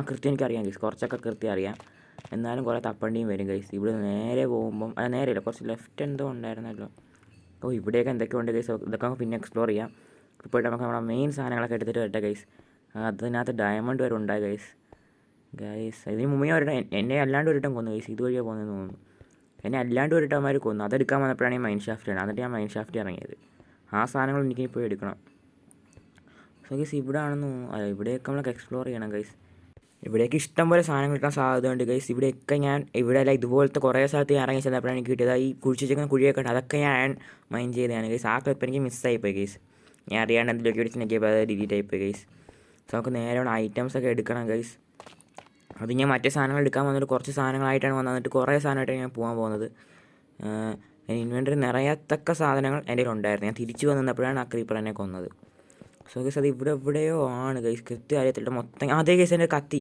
കൃത്യം എനിക്കറിയാം ഗൈസ്, കുറച്ചൊക്കെ കൃത്യം അറിയാം. എന്നാലും കുറേ തപ്പണ്ടിയും വരും ഗൈസ്. ഇവിടെ നേരെ പോകുമ്പം നേരെയില്ല, കുറച്ച് ലെഫ്റ്റ് എന്തോ ഉണ്ടായിരുന്നല്ലോ. ഇവിടെയൊക്കെ എന്തൊക്കെയോ ഉണ്ട് ഗൈസ്, ഇതൊക്കെ നമുക്ക് പിന്നെ എക്സ്പ്ലോർ ചെയ്യാം. ഇപ്പോഴത്തെ നമുക്ക് നമ്മുടെ മെയിൻ സാധനങ്ങളൊക്കെ എടുത്തിട്ട് വരട്ടെ ഗൈസ്. അതിനകത്ത് ഡയമണ്ട് വരെ ഉണ്ടായി ഗൈസ്. ഇതിന് മുമ്പേ എന്നെ അല്ലാണ്ട് ഒരിട്ടം കൊന്നു ഗൈസ്. ഇതുവഴിയാണ് പോകുന്നതെന്ന് തോന്നുന്നു. എന്നെ അല്ലാണ്ട് ഒരിട്ടന്മാർ കൊന്നു. അതെടുക്കാൻ വന്നപ്പോഴാണ് ഈ മൈൻ ഷാഫ്റ്റ്. എന്നിട്ട് ഞാൻ മൈൻ ഷാഫ്റ്റ് ഇറങ്ങിയത്. ആ സാധനങ്ങൾ എനിക്കിപ്പോൾ എടുക്കണം. ഗൈസ് ഇവിടെ ആണെന്ന് ഇവിടെയൊക്കെ നമ്മളൊക്കെ എക്സ്പ്ലോർ ചെയ്യണം ഗൈസ്. ഇവിടേക്ക് ഇഷ്ടം പോലെ സാധനങ്ങൾ കിട്ടാൻ സാധ്യതയുണ്ട് ഗൈസ്. ഇവിടെയൊക്കെ ഇവിടെ അല്ല ഇതുപോലത്തെ കുറേ സ്ഥലത്ത് ഞാൻ ഇറങ്ങി ചെന്നപ്പോഴാണ് എനിക്ക് കിട്ടിയത്. ഈ കുഴിച്ചിരിക്കുന്ന കുഴിയൊക്കെ ഉണ്ട്, അതൊക്കെ ഞാൻ മൈൻഡ് ചെയ്തതാണ് ഗൈസ്. ആ ക്ലിപ്പ് എനിക്ക് മിസ്സായിപ്പോയി ഗൈസ്. ഞാൻ അറിയാണ്ട് എന്തെങ്കിലുമൊക്കെ പിടിച്ച് നോക്കിയപ്പോൾ അത് ഡിലീറ്റ് ആയിപ്പോയി ഗൈസ്. സോ നമുക്ക് നേരെയുള്ള ഐറ്റംസൊക്കെ എടുക്കണം ഗൈസ്. അത് ഞാൻ മറ്റേ സാധനങ്ങൾ എടുക്കാൻ വന്നിട്ട് കുറച്ച് സാധനങ്ങളായിട്ടാണ് വന്നിട്ട് കുറേ സാധനമായിട്ടാണ് ഞാൻ പോകാൻ പോകുന്നത്. ഇൻവെൻ്ററി നിറയത്തക്ക സാധനങ്ങൾ എൻ്റെ കയ്യിൽ ഉണ്ടായിരുന്നു. ഞാൻ തിരിച്ചു വന്നപ്പോഴാണ് ആ ക്രീപ്പർ എന്നെ കൊന്നത്. സോ ഗൈസ് അത് ഇവിടെ എവിടെയോ ആണ് ഗൈസ്, കൃത്യം അറിയത്തില്ല. മൊത്തം അതേ ഗൈസ് എൻ്റെ കത്തി